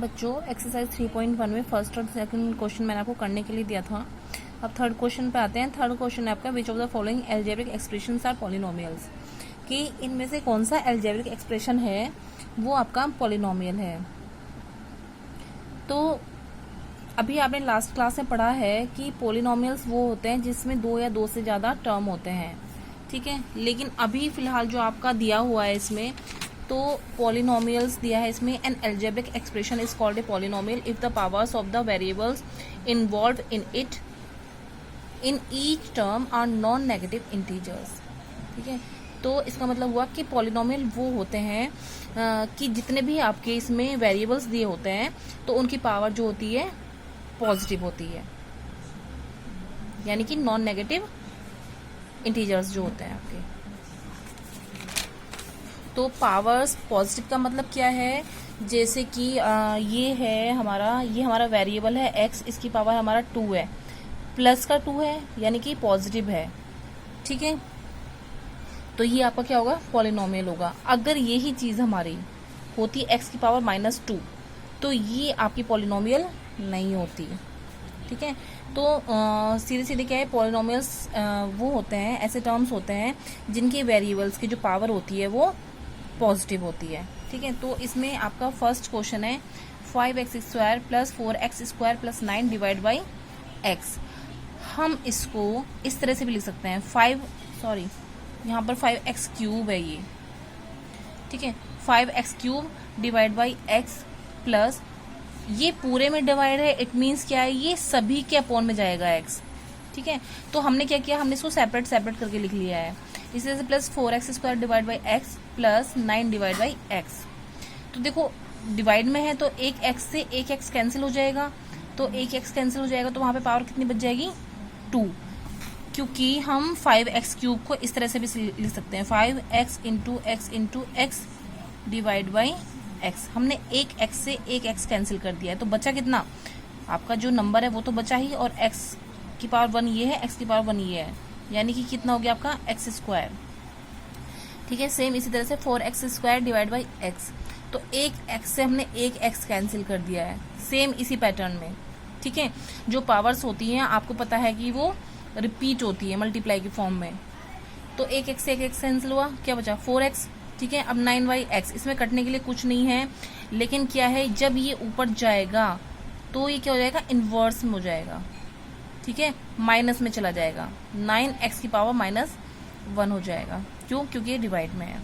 बच्चों एक्सरसाइज 3.1 में फर्स्ट और सेकंड क्वेश्चन मैंने आपको करने के लिए दिया था। अब थर्ड क्वेश्चन पे आते हैं। थर्ड क्वेश्चन है आपका which of the following algebraic expressions are polynomials, कि इनमें से कौन सा एल्जेब्रिक एक्सप्रेशन है वो आपका पॉलिनोमियल है। तो अभी आपने लास्ट क्लास में पढ़ा है कि पॉलिनोमियल्स वो होते हैं जिसमें दो या दो से ज्यादा टर्म होते हैं, ठीक है। लेकिन अभी फिलहाल जो आपका दिया हुआ है इसमें, तो पॉलिनोमियल्स दिया है इसमें, an algebraic expression is called a polynomial if the powers of the variables involve in it in each term are non negative integers, ठीक है। तो इसका मतलब हुआ कि पॉलिनोमियल वो होते हैं कि जितने भी आपके इसमें वेरिएबल्स दिए होते हैं तो उनकी पावर जो होती है पॉजिटिव होती है, यानी कि नॉन नेगेटिव इंटीजर्स जो होते हैं आपके। तो पावर्स पॉजिटिव का मतलब क्या है, जैसे कि ये हमारा वेरिएबल है एक्स, इसकी पावर हमारा 2 है, प्लस का 2 है यानी कि पॉजिटिव है, ठीक है। तो ये आपका क्या होगा, पॉलिनोमियल होगा। अगर यही चीज हमारी होती एक्स की पावर -2 तो ये आपकी पॉलिनोमियल नहीं होती, ठीक है। तो सीधे सीधे क्या है, पॉलिनोमियल्स वो होते हैं, ऐसे टर्म्स होते हैं जिनके वेरिएबल्स की जो पावर होती है वो पॉजिटिव होती है, ठीक है। तो इसमें आपका फर्स्ट क्वेश्चन है 5x² + 4x² + 9 divide by x। हम इसको इस तरह से भी लिख सकते हैं, यहाँ पर 5x³ है ये, ठीक है। 5x³ divide by x plus ये पूरे में डिवाइड है, इट मीन्स क्या है, ये सभी के अपॉन में जाएगा x, ठीक है। तो हमने क्या किया, हमने इसको सेपरेट करके लिख लिया है, इसी तरह से plus 4x² divide by x plus 9 divide by x। तो देखो डिवाइड में है तो एक x से एक x कैंसिल हो जाएगा, तो एक x कैंसिल हो जाएगा तो वहां पे पावर कितनी बच जाएगी, 2। क्योंकि हम 5x³ को इस तरह से भी लिख सकते हैं, 5x into x divide by x। हमने एक x से एक x कैंसिल कर दिया है, तो बचा कितना, आपका जो नंबर है वो तो बचा ही, और x की पावर 1 ये है, x की पावर 1 ये है, यानी कि कितना हो गया आपका x², ठीक है। सेम इसी तरह से 4x² डिवाइड बाई x, तो एक x से हमने एक x कैंसिल कर दिया है, सेम इसी पैटर्न में, ठीक है। जो पावर्स होती हैं आपको पता है कि वो रिपीट होती है मल्टीप्लाई की फॉर्म में, तो एक x से एक x कैंसिल हुआ, क्या बचा 4x, ठीक है। अब 9/x, इसमें कटने के लिए कुछ नहीं है, लेकिन क्या है, जब ये ऊपर जाएगा तो ये क्या हो जाएगा, इनवर्स में हो जाएगा, ठीक है, माइनस में चला जाएगा, 9x की पावर -1 हो जाएगा। क्यों, क्योंकि ये डिवाइड में है।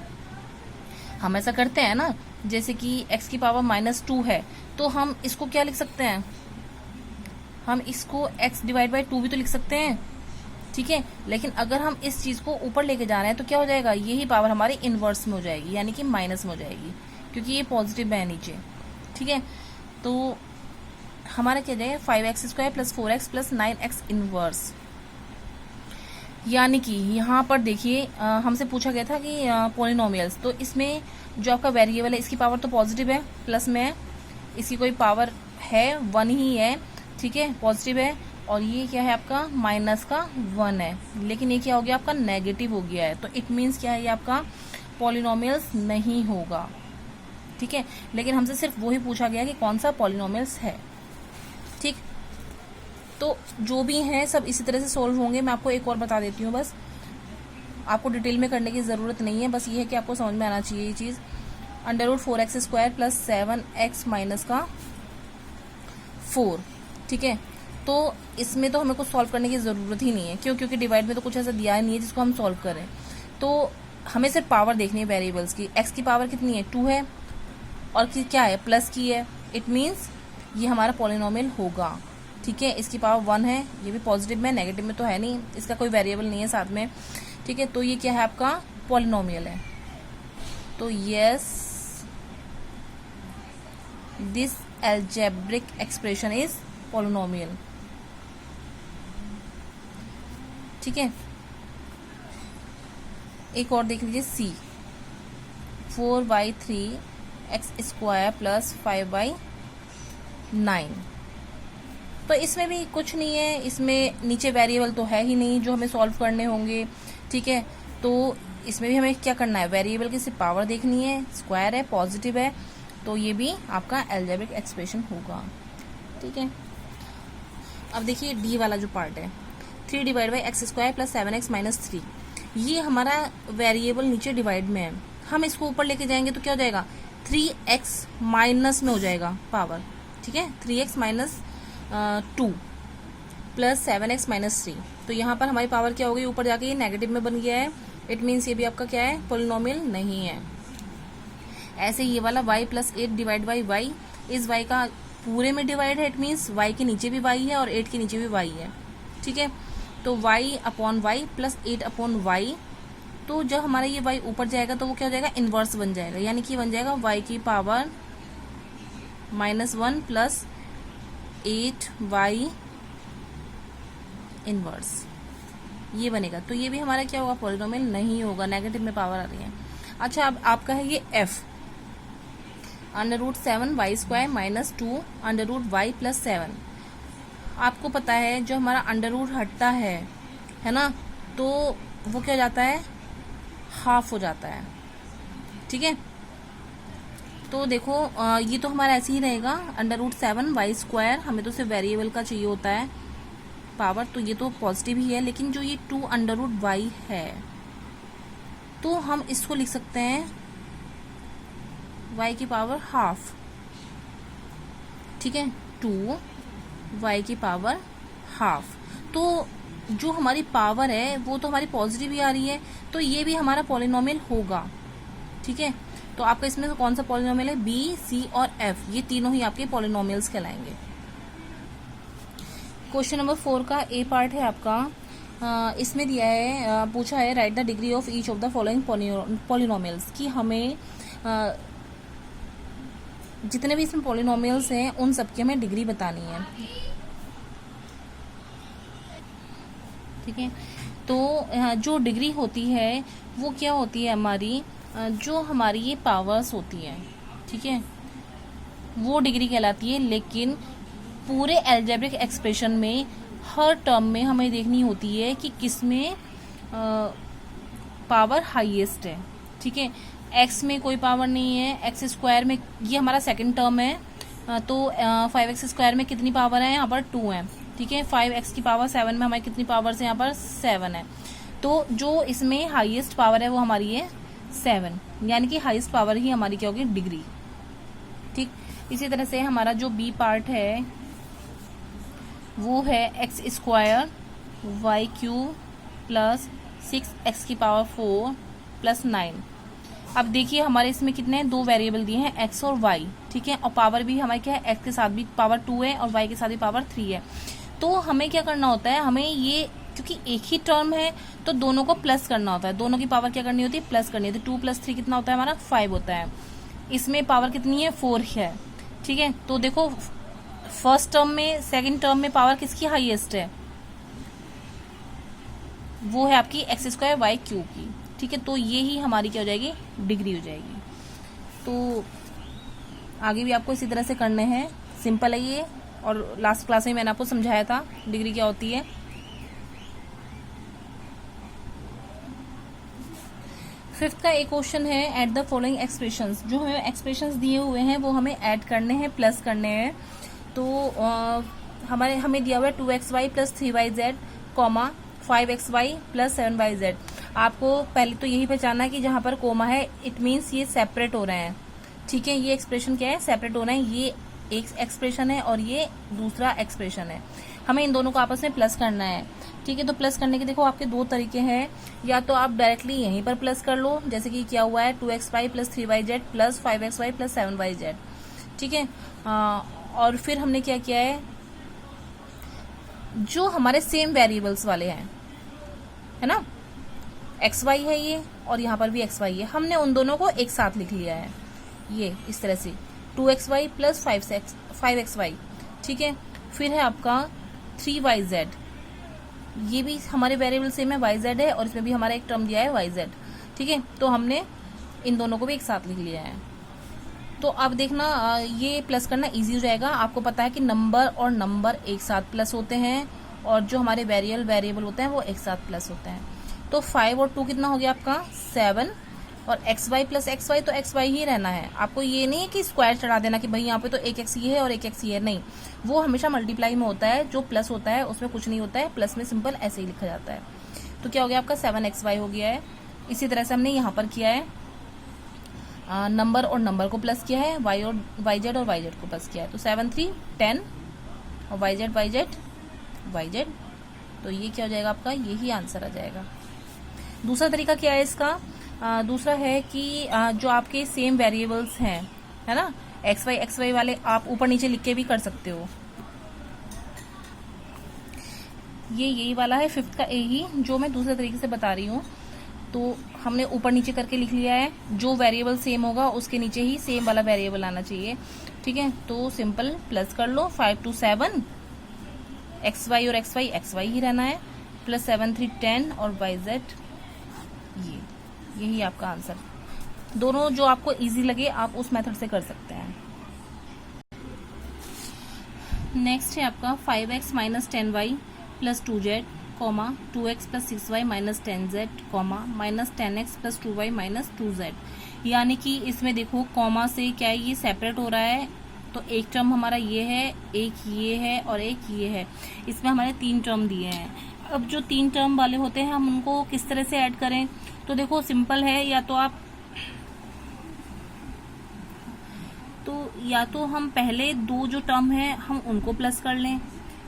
हम ऐसा करते हैं ना, जैसे कि x की पावर -2 है तो हम इसको क्या लिख सकते हैं, हम इसको x डिवाइड बाई 2 भी तो लिख सकते हैं, ठीक है। लेकिन अगर हम इस चीज को ऊपर लेके जा रहे हैं तो क्या हो जाएगा, यही पावर हमारी इनवर्स में हो जाएगी, यानी कि माइनस में हो जाएगी, क्योंकि ये पॉजिटिव है नीचे, ठीक है। तो हमारा क्या जाएगा 5x² + 4x + 9x इनवर्स, यानी कि यहाँ पर देखिए हमसे पूछा गया था कि पॉलिनोमियल्स, तो इसमें जो आपका वेरिएबल है इसकी पावर तो पॉजिटिव है, प्लस में है, इसकी कोई पावर है 1 ही है, ठीक है, पॉजिटिव है, और ये क्या है आपका -1 है, लेकिन ये क्या हो गया आपका नेगेटिव हो गया है, तो इट मीन्स क्या है, ये आपका पॉलिनोमियल्स नहीं होगा, ठीक है। लेकिन हमसे सिर्फ वही पूछा गया कि कौन सा पॉलिनोमियल्स है, ठीक। तो जो भी हैं सब इसी तरह से सोल्व होंगे। मैं आपको एक और बता देती हूँ, बस आपको डिटेल में करने की जरूरत नहीं है, बस ये है कि आपको समझ में आना चाहिए ये चीज। √4x² + 7x - 4, ठीक है। तो इसमें तो हमें कुछ सॉल्व करने की जरूरत ही नहीं है, क्यों, क्योंकि डिवाइड में तो कुछ ऐसा दिया ही नहीं है जिसको हम सॉल्व करें। तो हमें सिर्फ पावर देखनी है वेरिएबल्स की। x की पावर कितनी है, 2 है, और क्या है, प्लस की है, इट मीन्स ये हमारा पॉलिनोमियल होगा, ठीक है। इसकी पावर 1 है, ये भी पॉजिटिव में, नेगेटिव में तो है नहीं, इसका कोई वेरिएबल नहीं है साथ में, ठीक है। तो ये क्या है, आपका पॉलिनोमियल है। तो yes, this algebraic expression is polynomial, ठीक है। एक और देख लीजिए, C 4/3x² + 5/9, तो इसमें भी कुछ नहीं है, इसमें नीचे वेरिएबल तो है ही नहीं जो हमें सॉल्व करने होंगे, ठीक है। तो इसमें भी हमें क्या करना है, वेरिएबल की सिर्फ पावर देखनी है, स्क्वायर है, पॉजिटिव है, तो ये भी आपका अलजेब्रिक एक्सप्रेशन होगा। ठीक है, अब देखिए डी वाला जो पार्ट है, 3 divide by x square plus 7x minus 3, ये हमारा वेरिएबल नीचे डिवाइड में है, हम इसको ऊपर लेके जाएंगे तो क्या हो जाएगा, 3x माइनस में हो जाएगा पावर। ठीक है, 3x minus 2 plus 7x minus 3, तो यहाँ पर हमारी पावर क्या हो गई, ऊपर जाके ये नेगेटिव में बन गया है। इट मीन्स ये भी आपका क्या है, पोलिनोमियल नहीं है। ऐसे ये वाला y plus 8 divide by y, इस y का पूरे में डिवाइड है, इट मीन्स y के नीचे भी y है और 8 के नीचे भी y है। ठीक है, तो y upon y plus 8 upon y, तो जब हमारा ये y ऊपर जाएगा तो वो क्या हो जाएगा, इनवर्स बन जाएगा, यानी कि बन जाएगा y की पावर -1 प्लस 8y इनवर्स, ये बनेगा। तो ये भी हमारा क्या होगा, पॉलिनोमियल नहीं होगा, नेगेटिव में पावर आ रही है। अच्छा, अब आपका है ये f, √7y² minus 2 √y plus 7। आपको पता है जो हमारा अंडर रूट हटता है ना, तो वो क्या हो जाता है, हाफ हो जाता है। ठीक है, तो देखो ये तो हमारा ऐसे ही रहेगा, √7y², हमें तो सिर्फ वेरिएबल का चाहिए होता है पावर, तो ये तो पॉजिटिव ही है। लेकिन जो ये 2 √y है, तो हम इसको लिख सकते हैं y की पावर हाफ। ठीक है, 2y की पावर हाफ, तो जो हमारी पावर है वो तो हमारी पॉजिटिव ही आ रही है, तो ये भी हमारा पॉलिनोमियल होगा। ठीक है, तो आपका इसमें से कौन सा पॉलिनोमियल है, b, c और f, ये तीनों ही आपके पॉलिनोमियल्स कहलाएंगे। क्वेश्चन नंबर 4 का ए पार्ट है आपका, इसमें दिया है, पूछा है right the degree of each of the following polynomials, कि हमें जितने भी इसमें पॉलिनोमियल्स हैं उन सबकी हमें डिग्री बतानी है। ठीक है, तो जो डिग्री होती है वो क्या होती है हमारी, जो हमारी ये पावर्स होती है, ठीक है, वो डिग्री कहलाती है। लेकिन पूरे अलजेब्रिक एक्सप्रेशन में हर टर्म में हमें देखनी होती है कि किसमें पावर हाईएस्ट है। ठीक है, x में कोई पावर नहीं है, x² में, ये हमारा सेकंड टर्म है, तो 5x² में कितनी पावर है, यहाँ पर 2 है। ठीक है, 5x की पावर 7 में हमारी कितनी पावर है, यहाँ पर 7 है, तो जो इसमें हाईएस्ट पावर है वो हमारी है 7, यानी कि हाईएस्ट पावर ही हमारी क्या होगी, डिग्री। ठीक, इसी तरह से हमारा जो बी पार्ट है वो है x² y³ प्लस 6x की पावर 4 प्लस 9। अब देखिए हमारे इसमें कितने हैं, 2 वेरिएबल दिए हैं, x और y। ठीक है, और पावर भी हमारी क्या है, x के साथ भी पावर 2 है और y के साथ भी पावर 3 है। तो हमें क्या करना होता है, हमें ये, क्योंकि एक ही टर्म है तो दोनों को प्लस करना होता है, दोनों की पावर क्या करनी होती है, प्लस करनी होती है। 2 + 3 कितना होता है हमारा, 5 होता है। इसमें पावर कितनी है, 4 है। ठीक है, तो देखो फर्स्ट टर्म में, सेकंड टर्म में पावर किसकी हाईएस्ट है, वो है आपकी x² y³ की। ठीक है, तो ये ही हमारी क्या हो जाएगी, डिग्री हो जाएगी। तो आगे भी आपको इसी तरह से करने हैं, सिंपल है ये, और लास्ट क्लास में मैंने आपको समझाया था डिग्री क्या होती है। फिफ्थ का एक क्वेश्चन है, एट द फॉलोइंग एक्सप्रेशंस, जो हमें एक्सप्रेशंस दिए हुए हैं वो हमें ऐड करने हैं, प्लस करने हैं। तो हमें दिया हुआ है 2xy plus 3yz, 5xy plus 7yz। आपको पहले तो यही पहचानना है कि जहां पर कोमा है इट मीन्स ये सेपरेट हो रहे हैं। ठीक है, ये एक्सप्रेशन क्या है, सेपरेट हो रहे हैं, ये एक एक्सप्रेशन है और ये दूसरा एक्सप्रेशन है। हमें इन दोनों को आपस में प्लस करना है। ठीक है, तो प्लस करने के देखो आपके 2 तरीके हैं, या तो आप डायरेक्टली यहीं पर प्लस कर लो, जैसे कि क्या हुआ है 2xy plus 3yz plus 5xy plus 7yz। ठीक है, और फिर हमने क्या किया है, जो हमारे सेम वेरिएबल्स वाले हैं, है ना, xy है ये और यहाँ पर भी xy है, हमने उन दोनों को एक साथ लिख लिया है, ये इस तरह से 2xy प्लस 5xy। ठीक है, फिर है आपका 3yz, ये भी हमारे वेरिएबल सेम है, yz है, और इसमें भी हमारा एक टर्म दिया है yz। ठीक है, तो हमने इन दोनों को भी एक साथ लिख लिया है। तो अब देखना ये प्लस करना इजी हो जाएगा। आपको पता है कि नंबर और नंबर एक साथ प्लस होते हैं, और जो हमारे वेरिएबल होते हैं वो एक साथ प्लस होते हैं। तो 5 और 2 कितना हो गया आपका 7, और x y plus x y तो एक्स वाई ही रहना है। आपको ये नहीं है कि स्क्वायर चढ़ा देना कि भाई यहाँ पे तो एक एक्स ये है और एक एक्स ये है, नहीं, वो हमेशा मल्टीप्लाई में होता है। जो प्लस होता है उसमें कुछ नहीं होता है, प्लस में सिंपल ऐसे ही लिखा जाता है। तो क्या हो गया आपका 7xy हो गया है। इसी तरह से हमने यहाँ पर किया है, नंबर और नंबर को प्लस किया है, वाई और वाई जेड और वाई जेड को प्लस किया है। तो 7 3 10 और y z y z y z, तो ये क्या हो जाएगा आपका, यही आंसर आ जाएगा। दूसरा तरीका क्या है इसका, दूसरा है कि जो आपके सेम वेरिएबल्स हैं, है ना, एक्स वाई वाले आप ऊपर नीचे लिख के भी कर सकते हो। ये यही वाला है 5th का ए ही, जो मैं दूसरे तरीके से बता रही हूँ। तो हमने ऊपर नीचे करके लिख लिया है, जो वेरिएबल सेम होगा उसके नीचे ही सेम वाला वेरिएबल आना चाहिए। ठीक है, तो सिंपल प्लस कर लो, 5 2 7 एक्स वाई और एक्स वाई ही रहना है, प्लस 7 3 10 और वाई जेड, यही आपका आंसर। दोनों जो आपको इजी लगे आप उस मेथड से कर सकते हैं। नेक्स्ट है आपका 5x minus 10y plus 2z, 2x plus 6y minus 10z, minus 10x plus 2y minus 2z। यानी कि इसमें देखो कॉमा से क्या है, ये सेपरेट हो रहा है। तो एक टर्म हमारा ये है, एक ये है और एक ये है। इसमें हमारे 3 टर्म दिए हैं। अब जो 3 टर्म वाले होते हैं हम उनको किस तरह से ऐड करें, तो देखो सिंपल है, या तो हम पहले 2 जो टर्म है हम उनको प्लस कर लें,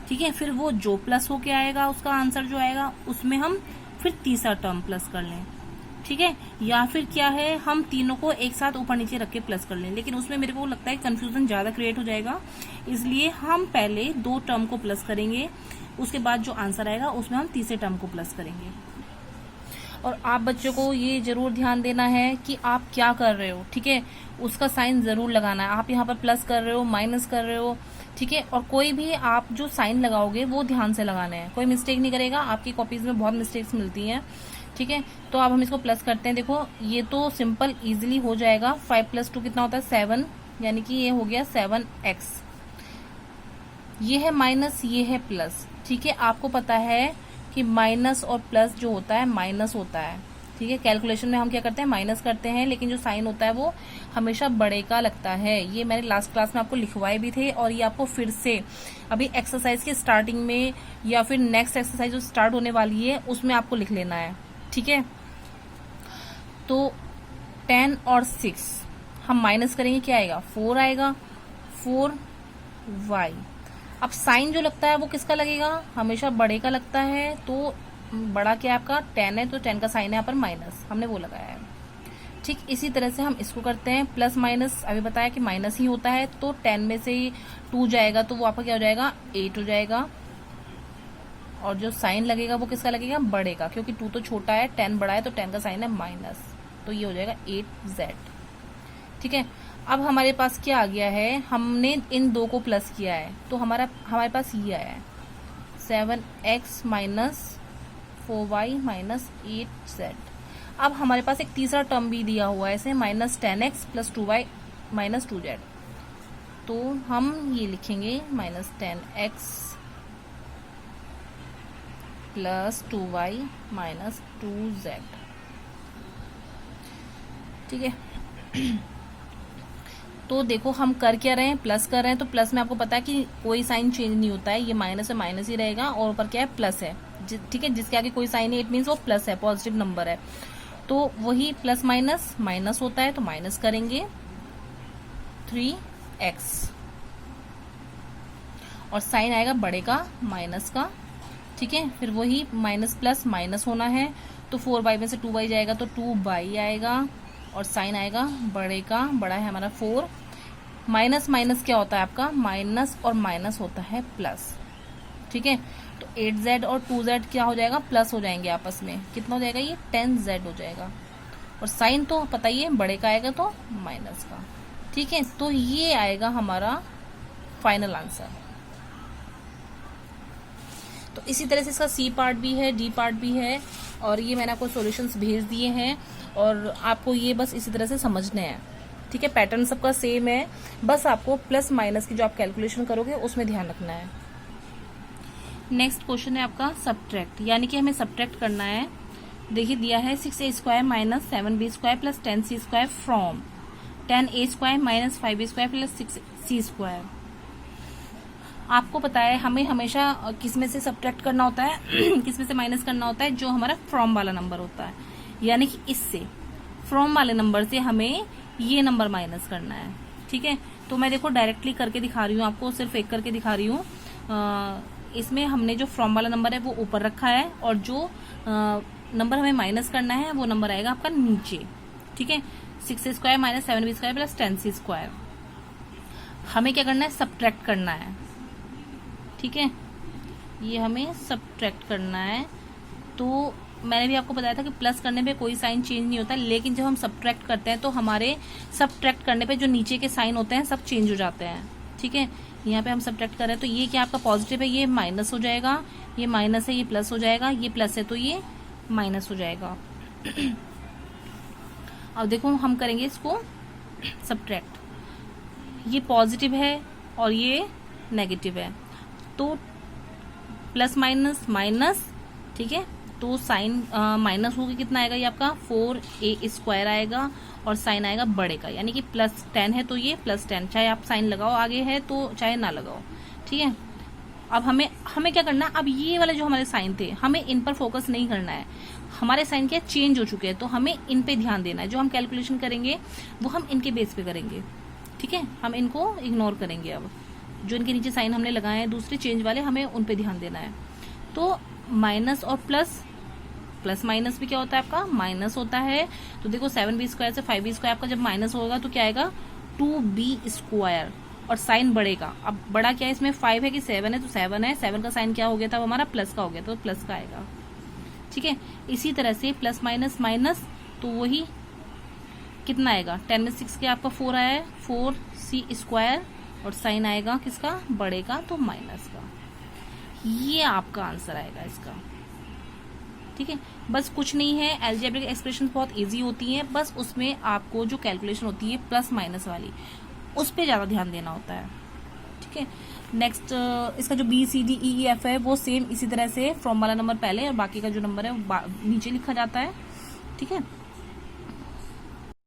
ठीक है, फिर वो जो प्लस होके आएगा उसका आंसर जो आएगा उसमें हम फिर तीसरा टर्म प्लस कर लें, ठीक है, या फिर क्या है हम तीनों को एक साथ ऊपर नीचे रख के प्लस कर लें। लेकिन उसमें मेरे को लगता है कंफ्यूजन ज्यादा क्रिएट हो जाएगा, इसलिए हम पहले 2 टर्म को प्लस करेंगे, उसके बाद जो आंसर आएगा उसमें हम तीसरे टर्म को प्लस करेंगे। और आप बच्चों को ये जरूर ध्यान देना है कि आप क्या कर रहे हो, ठीक है, उसका साइन जरूर लगाना है। आप यहाँ पर प्लस कर रहे हो, माइनस कर रहे हो, ठीक है, और कोई भी आप जो साइन लगाओगे वो ध्यान से लगाना है, कोई मिस्टेक नहीं करेगा। आपकी कॉपीज में बहुत मिस्टेक्स मिलती हैं, ठीक है। तो अब हम इसको प्लस करते हैं। देखो ये तो सिंपल इजीली हो जाएगा। 5 + 2 कितना होता है 7, यानी कि ये हो गया 7x। ये है माइनस, ये है प्लस, ठीक है। आपको पता है कि माइनस और प्लस जो होता है माइनस होता है, ठीक है। कैलकुलेशन में हम क्या करते हैं, माइनस करते हैं, लेकिन जो साइन होता है वो हमेशा बड़े का लगता है। ये मैंने लास्ट क्लास में आपको लिखवाए भी थे, और ये आपको फिर से अभी एक्सरसाइज के स्टार्टिंग में या फिर नेक्स्ट एक्सरसाइज जो स्टार्ट होने वाली है उसमें आपको लिख लेना है, ठीक है। तो 10 और 6 हम माइनस करेंगे, क्या आएगा 4 आएगा, 4y। अब साइन जो लगता है वो किसका लगेगा, हमेशा बड़े का लगता है। तो बड़ा क्या आपका 10 है, तो 10 का साइन है यहाँ पर माइनस, हमने वो लगाया है, ठीक। इसी तरह से हम इसको करते हैं, प्लस माइनस अभी बताया कि माइनस ही होता है। तो 10 में से 2 जाएगा तो वो आपका क्या हो जाएगा 8 हो जाएगा, और जो साइन लगेगा वो किसका लगेगा, बड़े का, क्योंकि 2 तो छोटा है, 10 बड़ा है, तो 10 का साइन है माइनस, तो ये हो जाएगा 8z, ठीक है। अब हमारे पास क्या आ गया है, हमने इन 2 को प्लस किया है, तो हमारे पास ये आया है 7x minus 4y minus 8z। अब हमारे पास एक तीसरा टर्म भी दिया हुआ है ऐसे, minus 10x plus 2y minus 2z। तो हम ये लिखेंगे minus 10x plus 2y minus 2z, ठीक है। तो देखो हम कर क्या रहे हैं, प्लस कर रहे हैं। तो प्लस में आपको पता है कि कोई साइन चेंज नहीं होता है, ये माइनस है माइनस ही रहेगा, और ऊपर क्या है प्लस है, ठीक है। जिसके आगे कोई साइन है इट मीन्स वो प्लस है, पॉजिटिव नंबर है। तो वही प्लस माइनस माइनस होता है, तो माइनस करेंगे 3x, और साइन आएगा बड़े का माइनस का, ठीक है। फिर वही माइनस प्लस माइनस होना है, तो 4y में से 2y जाएगा तो 2y आएगा, और साइन आएगा बड़े का, बड़ा है हमारा 4। माइनस माइनस क्या होता है आपका, माइनस और माइनस होता है प्लस, ठीक है। तो 8z और 2z क्या हो जाएगा, प्लस हो जाएंगे आपस में, कितना हो जाएगा ये 10z हो जाएगा, और साइन तो पता ही है बड़े का आएगा तो माइनस का, ठीक है। तो ये आएगा हमारा फाइनल आंसर। तो इसी तरह से इसका सी पार्ट भी है, डी पार्ट भी है, और ये मैंने आपको सॉल्यूशंस भेज दिए हैं, और आपको ये बस इसी तरह से समझने हैं, ठीक है। पैटर्न सबका सेम है, बस आपको प्लस माइनस की जो आप कैलकुलेशन करोगे उसमें ध्यान रखना है। नेक्स्ट क्वेश्चन है आपका सब्ट्रैक्ट, यानी कि हमें सब्ट्रैक्ट करना है देखिए दिया है 6a² minus 7b² plus 10c² from 10a² minus 5b² plus 6c²। आपको पता है हमें हमेशा किस में से सब्ट्रैक्ट करना होता है किस में से माइनस करना होता है, जो हमारा फ्रॉम वाला नंबर होता है, यानी कि इससे फ्रॉम वाले नंबर से हमें ये नंबर माइनस करना है। ठीक है, तो मैं देखो डायरेक्टली करके दिखा रही हूँ आपको, सिर्फ एक करके दिखा रही हूँ। इसमें हमने जो फ्रॉम वाला नंबर है वो ऊपर रखा है, और जो नंबर हमें माइनस करना है वो नंबर आएगा आपका नीचे। ठीक है, 6a² minus 7b² plus 10c²। हमें क्या करना है, सब्ट्रैक्ट करना है। ठीक है, ये हमें सब्ट्रैक्ट करना है। तो मैंने भी आपको बताया था कि प्लस करने पे कोई साइन चेंज नहीं होता, लेकिन जब हम सब्ट्रैक्ट करते हैं तो हमारे सब्ट्रैक्ट करने पे जो नीचे के साइन होते हैं सब चेंज हो जाते हैं। ठीक है, यहाँ पे हम सब्ट्रैक्ट कर रहे हैं तो ये क्या आपका पॉजिटिव है, ये माइनस हो जाएगा, ये माइनस है ये प्लस हो जाएगा, ये प्लस है तो ये माइनस हो जाएगा। अब देखो हम करेंगे इसको सब्ट्रैक्ट, ये पॉजिटिव है और ये नेगेटिव है, तो प्लस माइनस माइनस। ठीक है, तो साइन माइनस होगा कितना आएगा, ये आपका 4a² आएगा, और साइन आएगा बड़े का, यानी कि प्लस 10 है तो ये प्लस 10, चाहे आप साइन लगाओ आगे है तो चाहे ना लगाओ। ठीक है, अब हमें क्या करना है, अब ये वाले जो हमारे साइन थे हमें इन पर फोकस नहीं करना है, हमारे साइन क्या चेंज हो चुके हैं, तो हमें इन पे ध्यान देना है। जो हम कैलकुलेशन करेंगे वो हम इनके बेस पे करेंगे। ठीक है, हम इनको इग्नोर करेंगे। अब जो इनके नीचे साइन हमने लगाए हैं दूसरे चेंज वाले, हमें उन पे ध्यान देना है। तो माइनस और प्लस, प्लस माइनस भी क्या होता है आपका, माइनस होता है। तो देखो 7b² से 5b² आपका जब माइनस होगा तो क्या आएगा, 2b², और साइन बढ़ेगा। अब बड़ा क्या है इसमें, 5 है कि 7 है, तो 7 है, 7 का साइन क्या हो गया था, वो हमारा प्लस का हो गया, तो प्लस का आएगा। ठीक है, इसी तरह से प्लस माइनस माइनस, तो वही कितना आएगा, 10 में 6 के आपका 4 आया है, 4c², और साइन आएगा किसका, बड़े का, तो माइनस का। ये आपका आंसर आएगा इसका। ठीक है, बस कुछ नहीं है, अलजेब्रिक एक्सप्रेशन बहुत इजी होती है, बस उसमें आपको जो कैलकुलेशन होती है प्लस माइनस वाली, उस पे ज्यादा ध्यान देना होता है। ठीक है, नेक्स्ट इसका जो BCDEF है वो सेम इसी तरह से फ्रॉम वाला नंबर पहले और बाकी का जो नंबर है वो नीचे लिखा जाता है। ठीक है।